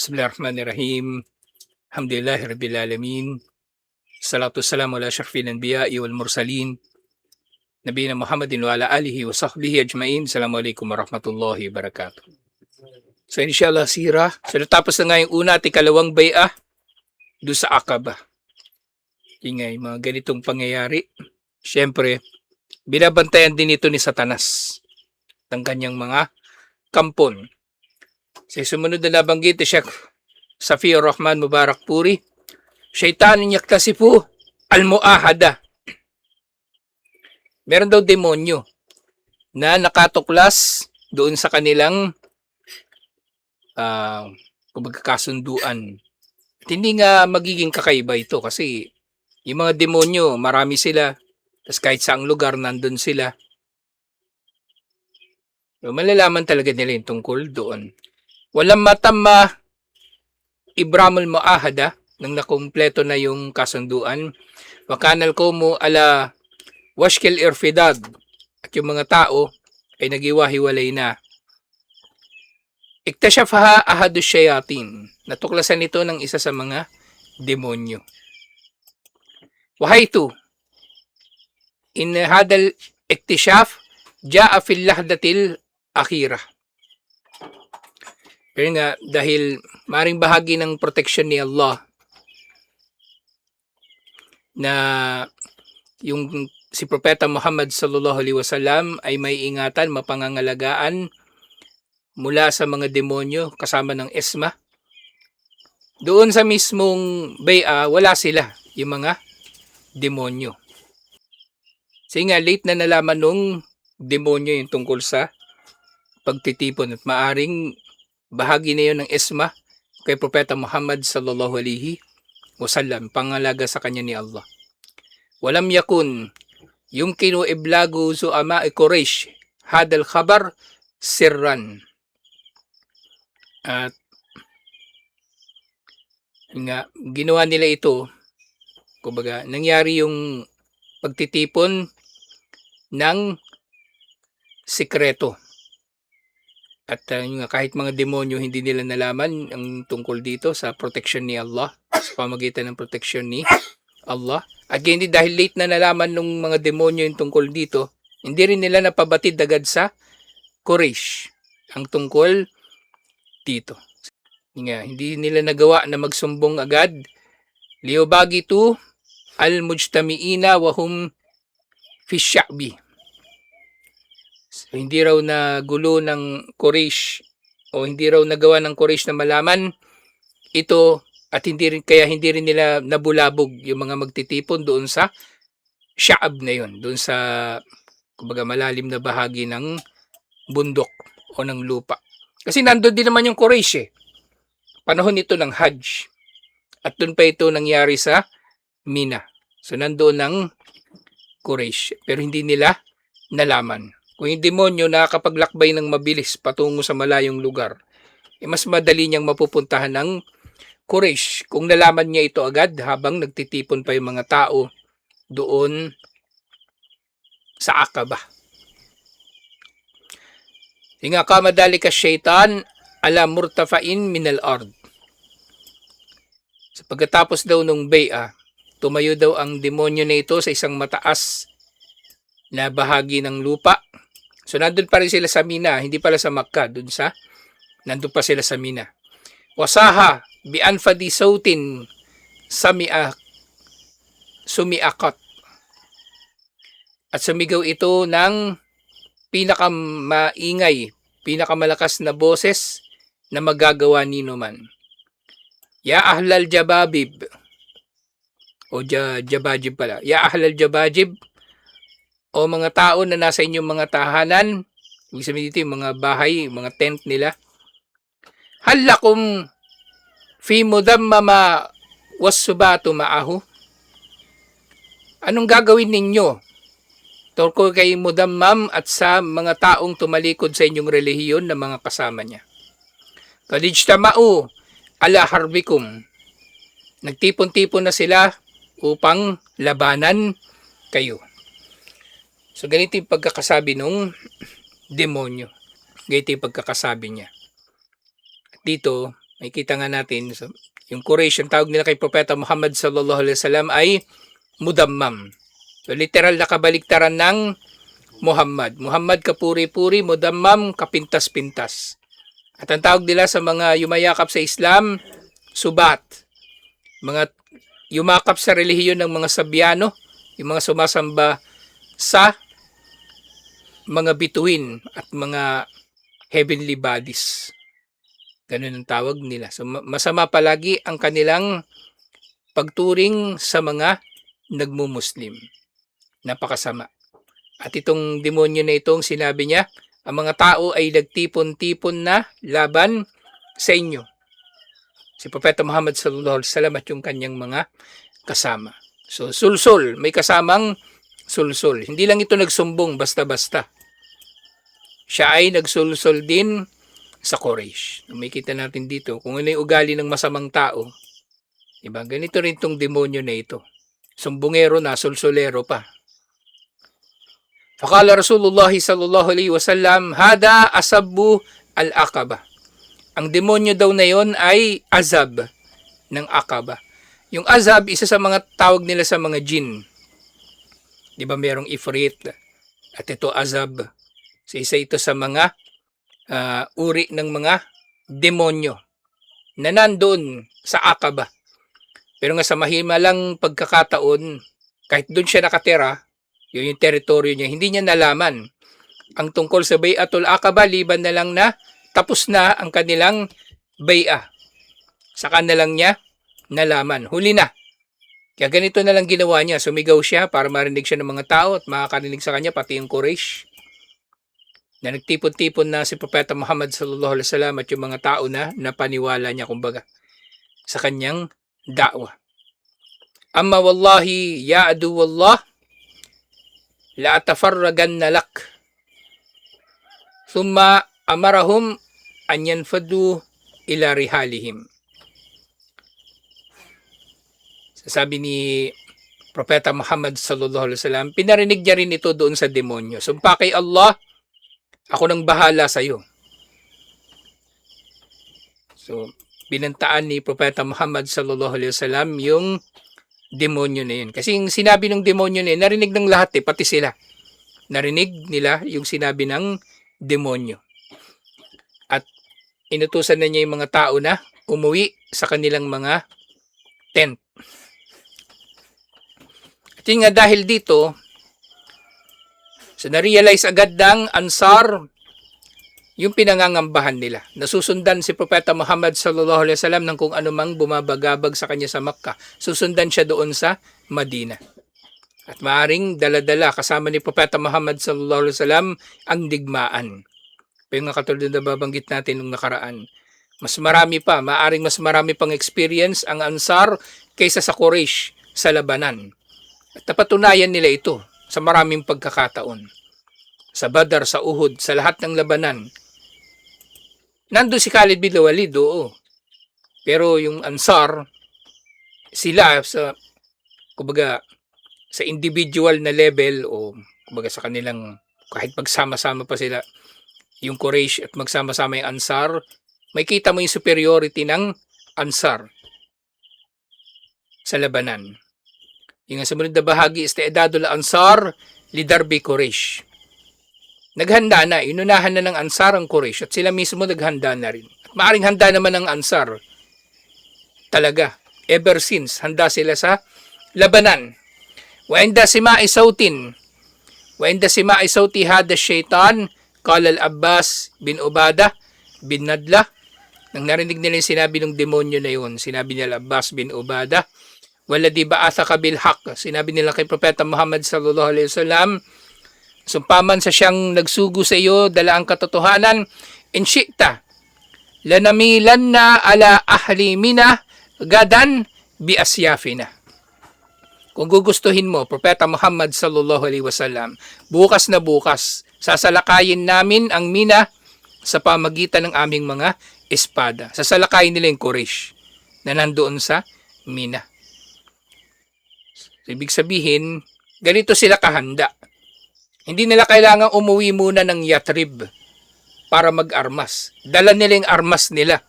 Bismillahirrahmanirrahim. Alhamdulillahi rabbil alamin. Salatu wassalamu ala asyrafil anbiya'i wal mursalin. Nabiyina Muhammadin wa ala alihi wa sahbihi ajmain. Assalamualaikum warahmatullahi wabarakatuh. So inshallah sirah. So natapos na nga yung una at ikalawang bay'ah doon sa Aqaba. Ingay, mga ganitong pangyayari. Siyempre, binabantayan din ito ni Satanas ng kanyang mga kampon. Sa sumunod na nabanggit ni Sheikh Safiyur Rahman Mubarak Puri, Shaitanin yaktasifu al-mu'ahada. Meron daw demonyo na nakatuklas doon sa kanilang kasunduan. At hindi nga magiging kakaiba ito kasi yung mga demonyo, marami sila. Tapos kahit saang lugar, nandun sila. So, malalaman talaga nila yung tungkol doon. Walang matama ibramul mu'ahada nang nakumpleto na yung kasunduan. Wakanal komo ala washkil irfidad at yung mga tao ay nagiwahiwalay na. Iktashafaha ahadu shayatin. Natuklasan ito ng isa sa mga demonyo. Wahaytu in hadal iktishaf jaa fil lahdatil akhirah. Pero nga, dahil maring bahagi ng proteksyon ni Allah na yung si Propeta Muhammad sallallahu alaihi wasallam ay may ingatan, mapangangalagaan mula sa mga demonyo kasama ng Esma. Doon sa mismong bay'a, wala sila, yung mga demonyo. Kasi nga, late na nalaman nung demonyo yung tungkol sa pagtitipon at maaring bahagi na yun ng Esma kay Propeta Muhammad sallallahu alaihi wasallam, pangalaga sa kanya ni Allah. Walam yakun yumkinu iblagu zu'ama Quraysh hadal khabar sirran. At nga, ginawa nila ito, kumbaga, nangyari yung pagtitipon ng sikreto. At kahit mga demonyo hindi nila nalaman ang tungkol dito sa protection ni Allah, sa pamagitan ng protection ni Allah. At hindi dahil late na nalaman ng mga demonyo yung tungkol dito, hindi rin nila napabatid agad sa Quraysh ang tungkol dito. Hindi nila nagawa na magsumbong agad. Liubagitu al-mujtami'ina wa hum fi sya'bi. So, hindi raw na gulo ng Quraysh o hindi raw nagawa ng Quraysh na malaman ito at hindi rin nila nabulabog yung mga magtitipon doon sa Sha'ab na yun, doon sa kumbaga malalim na bahagi ng bundok o ng lupa. Kasi nandoon din naman yung Quraysh panahon ito ng Hajj at doon pa ito nangyari sa Mina. So nandoon ng Quraysh pero hindi nila nalaman. Kung yung demonyo nakakapaglakbay ng mabilis patungo sa malayong lugar, mas madali niyang mapupuntahan ng Quraysh kung nalaman niya ito agad habang nagtitipon pa yung mga tao doon sa Aqaba. Hinga ka madalika syaitan ala murtafain minal ard. So, pagkatapos daw nung bay'a, tumayo daw ang demonyo na ito sa isang mataas na bahagi ng lupa. So, nandun pa rin sila sa Mina, hindi pala sa Makkah, nandun pa sila sa Mina. Wasaha, bi anfadi sautin sumiakat. At sumigaw ito ng pinakamaingay, pinakamalakas na boses na magagawa nino man. Ya ahlal jababib, o jabajib pala, ya ahlal jabajib, o mga tao na nasa inyong mga tahanan, ibig sabihin dito yung mga bahay, mga tent nila. Halakum fi mudammama wassubatu ma'ahu. Anong gagawin ninyo? Tungkol kay mudammam at sa mga taong tumalikod sa inyong relihiyon na mga kasama niya. Kadijtama'u ala harbikum. Nagtipon-tipon na sila upang labanan kayo. So, ganito yung pagkakasabi ng demonyo. Ganito yung pagkakasabi niya. Dito, Makikita nga natin, so, yung Quraysh, ang tawag nila kay Propeta Muhammad sallallahu alaihi wasallam ay Mudammam. So literal na kabaliktaran ng Muhammad. Muhammad kapuri-puri, Mudammam kapintas-pintas. At ang tawag nila sa mga yumayakap sa Islam, Subat. Mga yumakap sa relihiyon ng mga Sabyano, yung mga sumasamba sa mga bituin at mga heavenly bodies. Ganun ang tawag nila. So masama palagi ang kanilang pagturing sa mga nagmumuslim. Napakasama. At itong demonyo na itong sinabi niya, ang mga tao ay nagtipon-tipon na laban sa inyo. Si Propeta Muhammad sallallahu alaihi wasallam at yung kanyang mga kasama. So sulsul, may kasamang sulsul. Hindi lang ito nagsumbong basta-basta. Siya ay nagsulsul din sa Quraysh. Makikita natin dito kung ano yung ugali ng masamang tao. Diba? Ganito rin itong demonyo na ito. Sumbungero na, sulsulero pa. Faqala Rasulullah sallallahu alaihi wasallam, hada asabbu al-aqaba. Ang demonyo daw na yon ay azab ng Aqaba. Yung azab, isa sa mga tawag nila sa mga jinn. Di ba merong ifrit at ito azab. So, isa ito sa mga uri ng mga demonyo na nandoon sa Aqaba. Pero nga sa mahimalang pagkakataon, kahit doon siya nakatira, yun yung teritoryo niya, hindi niya nalaman ang tungkol sa Bay'atul Aqaba, liban na lang na tapos na ang kanilang bay'ah. Saka na lang niya nalaman. Huli na. Kaya ganito na lang ginawa niya. Sumigaw siya para marinig siya ng mga tao at makakarinig sa kanya, pati yung Quraysh. Na nagtipon-tipon na si Propeta Muhammad sallallahu alaihi wasallam at yung mga tao na napaniwala niya, kumbaga, sa kanyang da'wah. Amma wallahi ya adu wallah, la atafarraganna lak. Thumma amarahum an yanfadu ila rihalihim. Sabi ni Propeta Muhammad sallallahu alaihi wasallam, pinarinig niya rin ito doon sa demonyo. Sumpa kay Allah, ako nang bahala sa iyo. So, binantaan ni Propeta Muhammad sallallahu alaihi wasallam yung demonyo na yun. Kasi yung sinabi ng demonyo na yun, narinig ng lahat pati sila. Narinig nila yung sinabi ng demonyo. At inutusan na niya yung mga tao na umuwi sa kanilang mga tent. At yun nga, dahil dito, so na-realize agad ng Ansar yung pinangangambahan nila. Nasusundan si Propeta Muhammad sallallahu alaihi wasallam ng kung anumang bumabagabag sa kanya sa Makkah. Susundan siya doon sa Madina. At maaring dala-dala kasama ni Propeta Muhammad sallallahu alaihi wasallam ang digmaan. Pero nga katulad na babanggit natin nung nakaraan, mas marami pa, maaring mas marami pang experience ang Ansar kaysa sa Quraysh sa labanan. At napatunayan nila ito sa maraming pagkakataon. Sa Badr, sa Uhud, sa lahat ng labanan. Nandun si Khalid bin Walid, oo. Pero yung Ansar, sila sa, kumbaga, sa individual na level o kumbaga sa kanilang, kahit magsama-sama pa sila, yung Quraysh at magsama-sama yung Ansar, may kita mo yung superiority ng Ansar sa labanan. Yung sumunod na bahagi, isti'dadul Ansar lidarbi Quraysh. Naghanda na, inunahan na ng Ansar ang Quraysh at sila mismo naghanda na rin. At maaring handa naman ng Ansar. Talaga, ever since, handa sila sa labanan. Wa inda sima'i sautin. Wa inda sima'i sauti hada syaitan, qala al-Abbas bin Ubadah bin Nadla. Nang narinig nila yung sinabi ng demonyo na yun, sinabi nila Abbas bin Ubadah, waladi ba'athaka bil haqq. Sinabi nila kay Propeta Muhammad sallallahu alaihi wasallam, sumpaman sa siyang nagsugo sa iyo, dala ang katotohanan, in syi'ta, lanamilan na ala ahli mina, gadan bi asyafina. Kung gugustuhin mo, Propeta Muhammad sallallahu alaihi wasallam, bukas na bukas, sasalakayin namin ang mina sa pamagitan ng aming mga espada. Sasalakayin nila yung Quraysh na nandoon sa mina. So, ibig sabihin, ganito sila kahanda. Hindi nila kailangang umuwi muna ng Yatrib para mag-armas. Dala nila yung armas nila.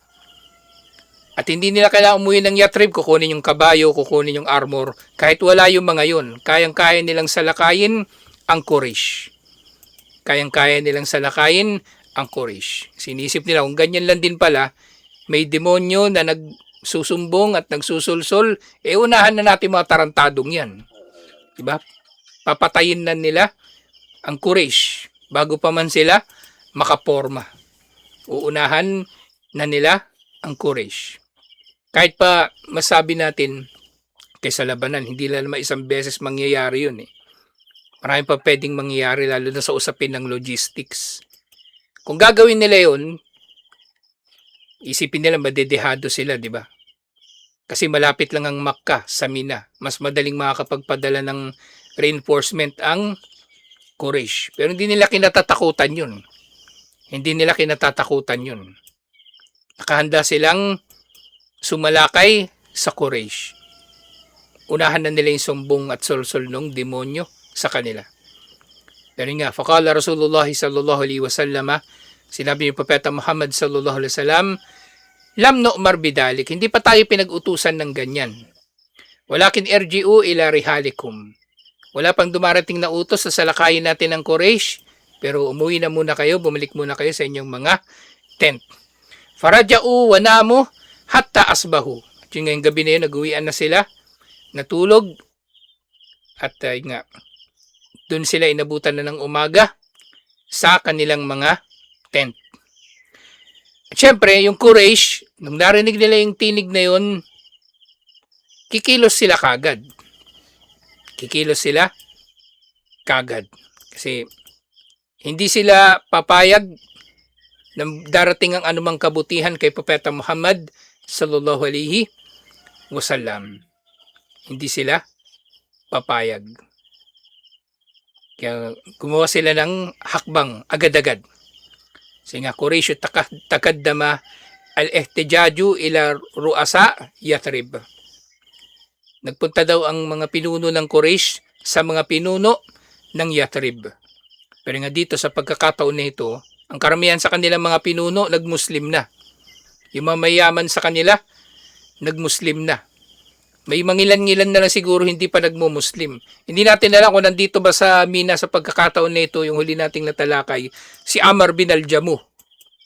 At hindi nila kailangan umuwi ng Yatrib, kukunin yung kabayo, kukunin yung armor. Kahit wala yung mga yun, kayang-kaya nilang salakayin ang Quraysh. Kayang-kaya nilang salakayin ang Quraysh. Sinisip nila, kung ganyan lang din pala, may demonyo na nagsusumbong at nagsusulsol, unahan na natin mga tarantadong yan. Diba? Papatayin na nila ang Quraysh bago pa man sila makaporma. Uunahan na nila ang Quraysh. Kahit pa masabi natin kaysa labanan, hindi lang naman isang beses mangyayari yun eh. Marami pa pwedeng mangyayari lalo na sa usapin ng logistics. Kung gagawin nila yun, isipin nila madedehado sila, di ba? Kasi malapit lang ang Makkah sa Mina. Mas madaling makakapagpadala ng reinforcement ang Quraysh. Pero hindi nila kinatatakutan yun. Hindi nila kinatatakutan yun. Nakahanda silang sumalakay sa Quraysh. Unahan na nila yung sumbong at solsol ng demonyo sa kanila. Pero nga, faqala Rasulullah sallallahu alaihi wasallam, sinabi ni Propeta Muhammad sallallahu alaihi wasallam, lam nu'mar bidalik, hindi pa tayo pinag-utusan ng ganyan. Walakin irji'u ila rihalikum. Wala pang dumarating na utos sa salakayin natin ng Quraysh, pero umuwi na muna kayo, bumalik muna kayo sa inyong mga tent. Faraja'u wa namu hatta asbahu. At yung ngayong gabi na yun, nag-uwian na sila, natulog, at nga, doon sila inabutan na ng umaga sa kanilang mga tent. At syempre, yung Quraysh, nung narinig nila yung tinig na yun, kikilos sila kagad. Kikilos sila kagad. Kasi hindi sila papayag na darating ang anumang kabutihan kay Propeta Muhammad sallallahu alaihi wasallam. Hindi sila papayag. Kaya gumawa sila ng hakbang agad-agad. Kasi nga Quraysh takaddama al-ihtijaju ila ru'asa Yathrib. Nagpunta daw ang mga pinuno ng Quraysh sa mga pinuno ng Yathrib. Pero nga dito sa pagkakataon na ito, ang karamihan sa kanilang mga pinuno nagmuslim na. Yung mga mayaman sa kanila nagmuslim na. May mangilan-ngilan na lang siguro hindi pa nagmo-Muslim. Hindi natin alam kung nandito ba sa Mina sa pagkakataon na ito, yung huli nating natalakay, si Amr bin al-Jamuh,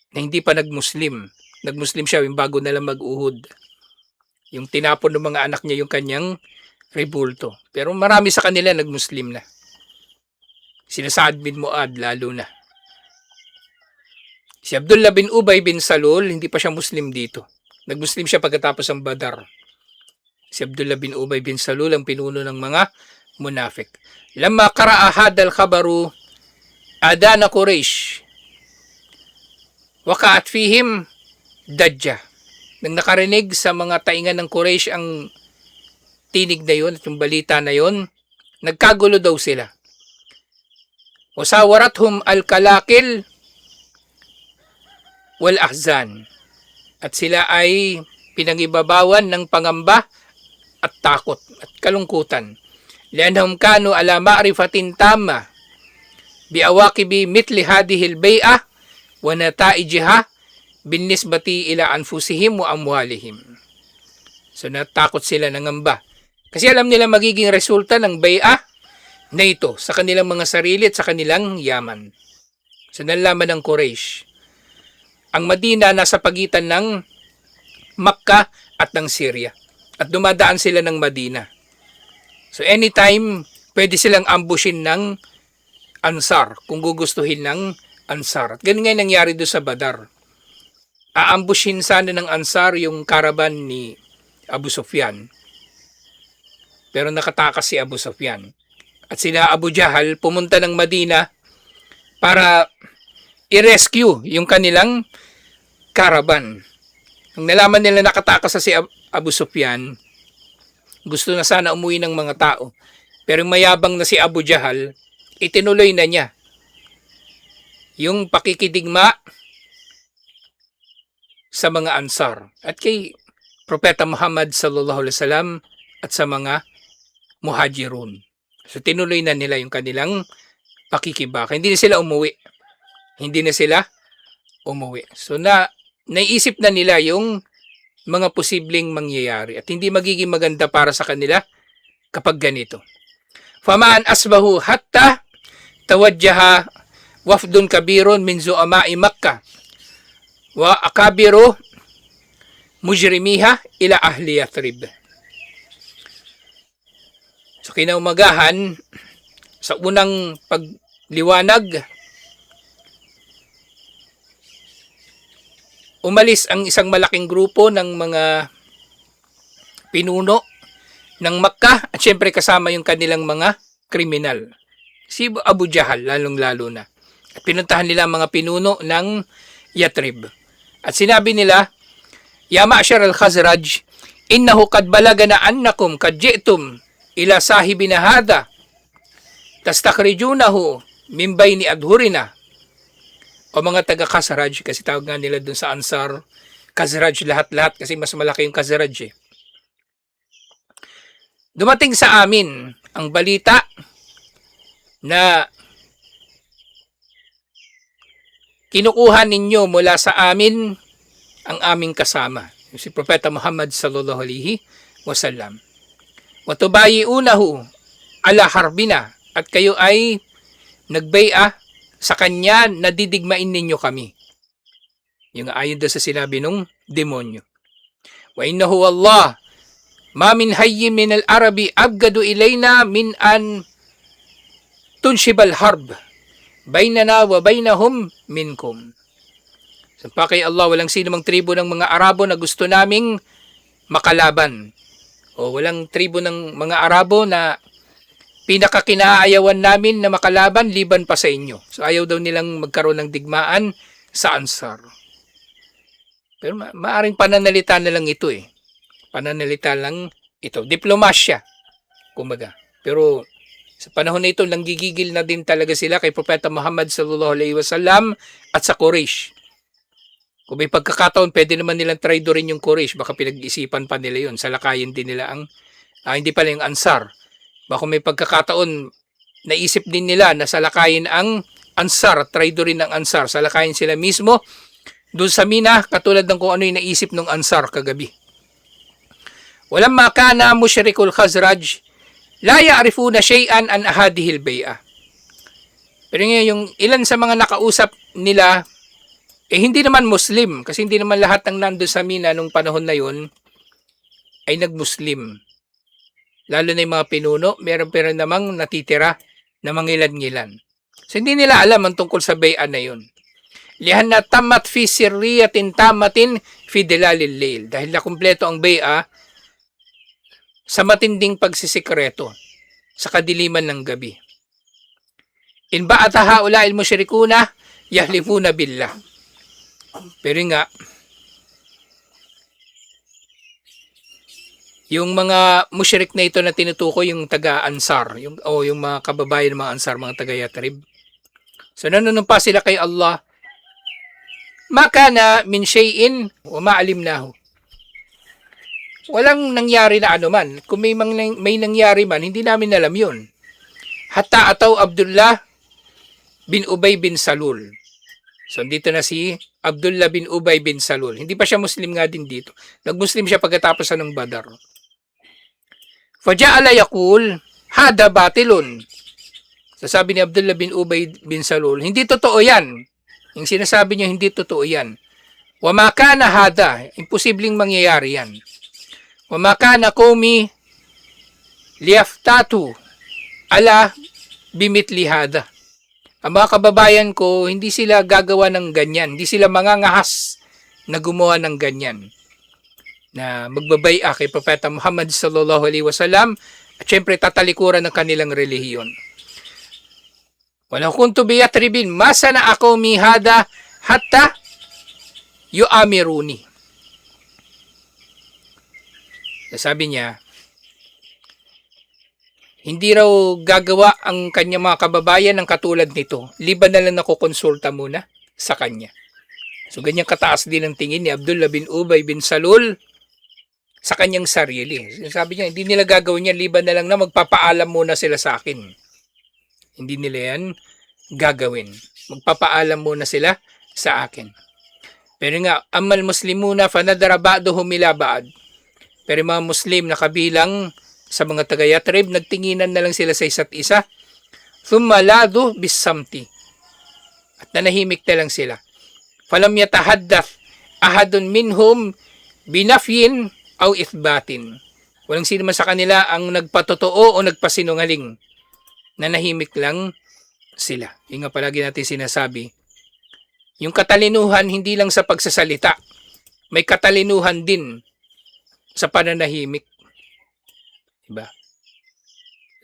na hindi pa nag-Muslim. Nag-Muslim siya yung bago na lang mag-Uhud. Yung tinapon ng mga anak niya yung kanyang rebulto. Pero marami sa kanila nag-Muslim na. Sina Sa'ad bin Mu'ad lalo na. Si Abdullah bin Ubay bin Salul, hindi pa siya Muslim dito. Nag-Muslim siya pagkatapos ng Badar. Si Abdullah bin Ubay bin Salul ang pinuno ng mga munafik. Lamma qara'a hadal khabaru adana Quraysh waqa'at fihim dajja. Nang nakarinig sa mga taingan ng Quraysh ang tinig na yun at yung balita na yun, nagkagulo daw sila. Wasawarathum al-kalakil wal ahzan. At sila ay pinangibabawan ng pangamba at takot at kalungkutan. Lianhum kanu ala ma'rifatin tama biawaqibi mitli hadhihi al-bai'ah wa nataijiha binisbati ila anfusihim wa amwalihim. So natakot sila, nangamba. Kasi alam nila magiging resulta ng bai'ah na ito sa kanilang mga sarili at sa kanilang yaman. So nalaman ng Quraysh. Ang Madina nasa pagitan ng Makkah at ng Syria. At dumadaan sila ng Madina. So anytime, pwede silang ambushin ng Ansar kung gugustuhin ng Ansar. At ganun nga nangyari doon sa Badar. Aambushin sana ng Ansar yung caravan ni Abu Sufyan. Pero nakatakas si Abu Sufyan. At sila Abu Jahal pumunta ng Madina para i-rescue yung kanilang caravan. Nung nalaman nila nakatakas sa si Abu Sufyan, gusto na sana umuwi ng mga tao. Pero mayabang na si Abu Jahal, itinuloy na niya yung pakikidigma sa mga Ansar at kay Propeta Muhammad sallallahu alaihi wasallam at sa mga Muhajirun. So tinuloy na nila yung kanilang pakikibaka. Hindi na sila umuwi. Hindi na sila umuwi. So naiisip na nila yung mga posibleng mangyayari at hindi magiging maganda para sa kanila kapag ganito. Famaan asbahu hatta tawajjaha wafdun kabirun min zu'ama'i Makkah wa akabiru mujrimiha ila ahli Yathrib. So kinaumagahan, sa unang pagliwanag, umalis ang isang malaking grupo ng mga pinuno ng Makkah at syempre kasama yung kanilang mga kriminal. Si Abu Jahal, lalong-lalo na. At pinuntahan nila ang mga pinuno ng Yathrib. At sinabi nila, Ya ma'syar al-Khazraj, innahu qad balagana annakum qad ji'tum ila sahibina hadha tastakhrijunahu min bayni adhurina. O mga taga-Khazraj, kasi tawag nga nila dun sa Ansar, Khazraj lahat-lahat kasi mas malaki yung Khazraj eh. Dumating sa amin ang balita na kinukuha ninyo mula sa amin ang aming kasama, si Propeta Muhammad sallallahu alaihi wasallam. Wa tubayi'unahu ala harbina, at kayo ay nagbaya sa kanya na didigmain ninyo kami. Yung ayon doon sa sinabi ng demonyo. Wa innahu Allah ma min hayyin min al-arabi abgadu ilayna min an tunshibal harb bainana wa bainahum minkum. So, pa kay Allah, walang sino mang tribo ng mga Arabo na gusto naming makalaban. O walang tribo ng mga Arabo na pinakakinaayawan namin na makalaban liban pa sa inyo. So ayaw daw nilang magkaroon ng digmaan sa Ansar. Pero maaring pananalita na lang ito eh. Pananalita lang ito. Diplomasya, kumbaga. Pero sa panahon na ito, nanggigigil na din talaga sila kay Propeta Muhammad sallallahu alaihi wasallam at sa Quraysh. Kung may pagkakataon, pwede naman nilang traidorin yung Quraysh. Baka pinag-isipan pa nila yun. Salakayin din nila ang, hindi pala yung Ansar. Baka may pagkakataon, naisip din nila na salakayin ang Ansar, traidorin ng Ansar. Salakayin sila mismo doon sa Mina, katulad ng kung ano yung naisip ng Ansar kagabi. Walamma kana musyrikul Khazraj, la ya'rifuna shay'an an ahadihil bay'ah. Pero ngayon, yung ilan sa mga nakausap nila, hindi naman Muslim, kasi hindi naman lahat ng nando sa Mina nung panahon na yun ay nag-Muslim. Lalo na yung mga pinuno, meron pero namang natitira na mangilan-ngilan. So hindi nila alam ang tungkol sa bay'ah na yun. Lihanna tamat fi sirriyatin tamatin fi dilalil layl. Dahil nakumpleto ang bay'ah sa matinding pagsisikreto sa kadiliman ng gabi. In ba'ata haula'il musyrikuna yahlifuna billah. Pero nga, yung mga musyrik na ito na tinutukoy, yung taga-Ansar, yung mga kababayan ng mga Ansar, mga taga-Yathrib. So nanunumpa sila kay Allah, makana min shay'in wa ma'alimnahu. Walang nangyari na anuman. Kung may nangyari man, hindi namin alam yun. Hatta ataw Abdullah bin Ubay bin Salul. So dito na si Abdullah bin Ubay bin Salul. Hindi pa siya Muslim nga din dito. Nag-Muslim siya pagkatapos ng Badar. Faja'ala yaqul, hada batilun. Sasabi ni Abdullah bin Ubay bin Salul, hindi totoo yan. Yung sinasabi niya, hindi totoo yan. Wa ma kana hada, imposibleng mangyayari yan. Wa ma kana qawmi liyaftatu ala bimitli hada. Ang mga kababayan ko, hindi sila gagawa ng ganyan. Hindi sila mangangahas na gumawa ng ganyan. Na magbabaya kay Propeta Muhammad sallallahu alaihi wasallam at syempre tatalikuran ng kanilang relihiyon. Walau kuntu biyatribin, masana ako mihada hatta yu'amiruni. Sabi niya, hindi raw gagawa ang kanyang mga kababayan ng katulad nito. Liban na lang nakukonsulta muna sa kanya. So ganyan kataas din ang tingin ni Abdullah bin Ubay bin Salul sa kanyang sarili. Sabi niya, hindi nila gagawin yan. Liban na lang na magpapaalam muna sila sa akin. Hindi nila yan gagawin. Magpapaalam muna sila sa akin. Pero nga, amal muslimuna fanadara ba'duhum ila ba'd. Pero mga Muslim na kabilang sa mga taga-Yatrib, nagtinginan na lang sila sa isa't isa. Thumma ladu bisamti. At nanahimik na lang sila. Falam yatahaddath ahadun minhum binafyin aw ithbatin. Walang sino man sa kanila ang nagpatotoo o nagpasinungaling. Nanahimik lang sila. Yung nga palagi natin sinasabi, yung katalinuhan hindi lang sa pagsasalita, may katalinuhan din sa pananahimik. Diba?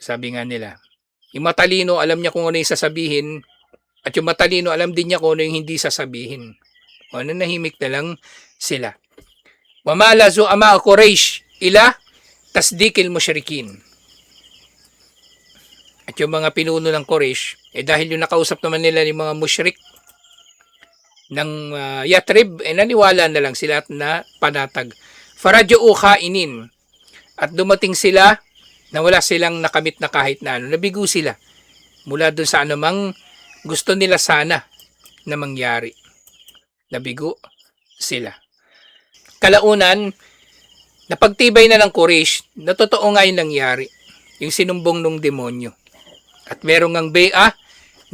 Sabi nga nila, yung matalino alam niya kung ano yung sasabihin, at yung matalino alam din niya kung ano yung hindi sasabihin. O nanahimik na lang sila. Wamalazu ama Quraysh ila tasdikil musyrikin. At yung mga pinuno ng Quraysh, dahil yung nakausap naman nila yung mga musyrik ng Yatrib, naniwala na lang sila at na panatag. Faraju'u khainin. At dumating sila na wala silang nakamit na kahit na ano. Nabigo sila mula dun sa anumang gusto nila sana na mangyari. Nabigo sila. Kalaunan, napagtibay na ng Quraysh na totoo nga yung nangyari. Yung sinumbong ng demonyo. At merong ang bai'ah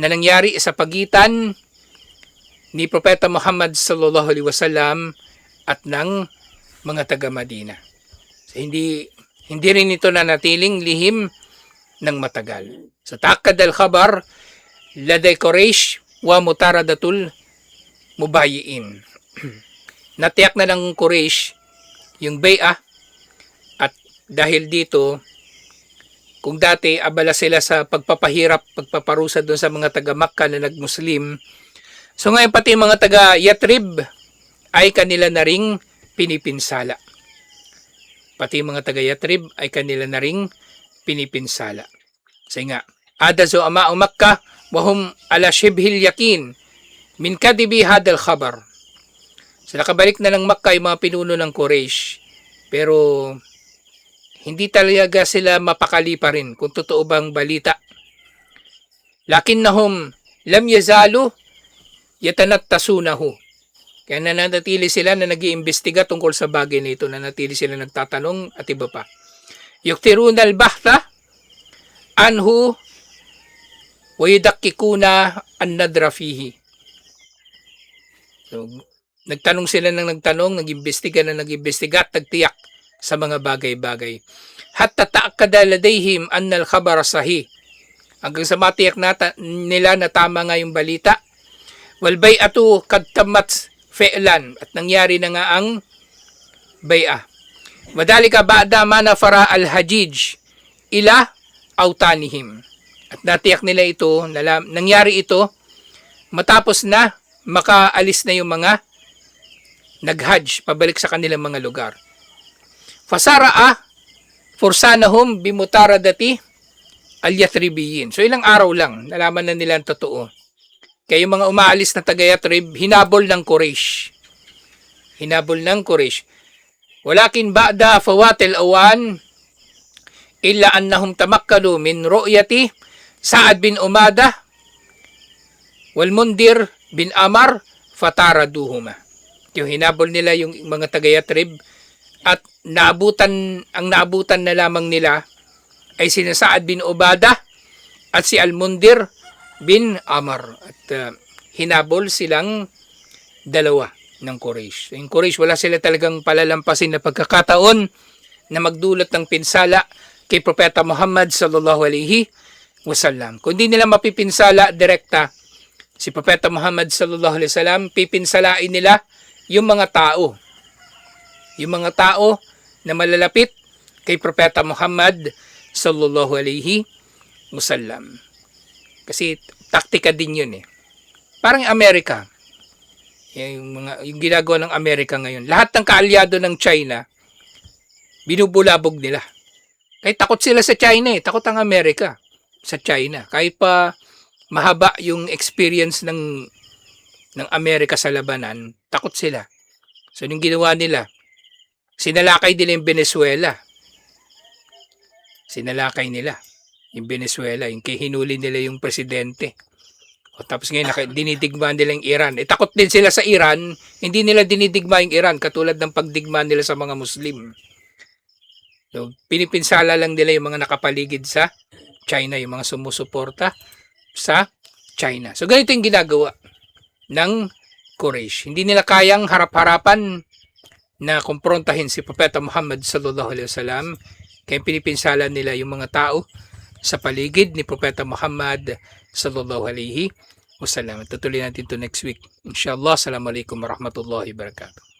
na nangyari sa pagitan ni Propeta Muhammad sallallahu alaihi wasallam at ng mga taga Madina. So, hindi rin ito nanatiling lihim ng matagal. Sa takad al-khabar laday Quraysh wa mutaradatul mubayiin. Natiyak na ng Quraysh yung bai'ah, at dahil dito, kung dati abala sila sa pagpapahirap, pagpaparusa doon sa mga taga Makkah na nagmuslim, so ngayon pati mga taga Yatrib ay kanila na ring pinipinsala. Pati mga taga Yatrib ay kanila na ring pinipinsala. So nga, adazu ama'u Makkah wahum ala shibhil yakin min kadibi hadal khabar. So nakabalik na ng Makkah yung mga pinuno ng Quraysh, pero hindi talaga sila mapakali pa rin kung totoo bang balita. Lakinnahum lam yazalu yatanattasunahu. Kaya nanatili sila na nag-iimbestiga tungkol sa bagay na ito, nanatili sila nagtatanong at iba pa. Yuktiruna al-bahtha anhu wa yudakkikuna an-nadra fihi. So, nagtanong sila ng nagtanong, nag-imbestiga na nag-imbestiga at nagtiyak sa mga bagay-bagay. Hatta ta'akkada ladayhim anna al-khabar sahih. Hanggang sa matiyak nila na tama nga yung balita. Wal bai'atu kad tammat fi'lan, at nangyari na nga ang bai'ah. Wadhalika ba'da ma nafara al-hajij ila autanihim. At natiyak nila ito, nangyari ito matapos na makaalis na yung mga nag-hajj pabalik sa kanilang mga lugar. Fasara'a fursanahum bimutaradati al-Yathribiyin. So ilang araw lang, nalaman na nila ang totoo. Kaya yung mga umaalis na taga-Yatrib, hinabol ng Quraysh. Hinabol ng Quraysh. Walakin ba'da fawatil awan illa annahum tamakkalu min ru'yati Sa'ad bin Umadah wal Mundir bin Amar fataraduhuma. Yung hinabol nila yung mga taga-Yatrib, at ang naabutan na lamang nila ay sina Sa'ad bin Ubadah at si Al-Mundir bin Amar. At hinabol silang dalawa ng Quraysh. Yung Quraysh, wala sila talagang palalampasin na pagkakataon na magdulot ng pinsala kay Propeta Muhammad sallallahu alaihi wasallam. Kung di nila mapipinsala direkta si Propeta Muhammad sallallahu alaihi wasallam, pipinsalain nila yung mga tao. Yung mga tao na malalapit kay Propeta Muhammad sallallahu alaihi wasallam. Kasi taktika din yun eh. Parang Amerika. Yung ginagawa ng Amerika ngayon. Lahat ng kaalyado ng China, binubulabog nila. Kahit takot sila sa China eh. Takot ang Amerika sa China. Kahit pa mahaba yung experience ng Amerika sa labanan, takot sila. So, yung ginawa nila, sinalakay nila yung Venezuela. Sinalakay nila yung Venezuela. Yung hinuli nila yung presidente. O, tapos ngayon dinidigma nila yung Iran. Takot din sila sa Iran, hindi nila dinidigma yung Iran katulad ng pagdigma nila sa mga Muslim. So, pinipinsala lang nila yung mga nakapaligid sa China, yung mga sumusuporta sa China. So ganito yung ginagawa ng Quraysh. Hindi nila kayang harap-harapan na kumprontahin si Propeta Muhammad sallallahu alaihi wasallam, kaya pinipinsala nila yung mga tao sa paligid ni Propeta Muhammad sallallahu alaihi wasallam. Tutuloy natin to next week. Inshallah. Assalamualaikum warahmatullahi wabarakatuh.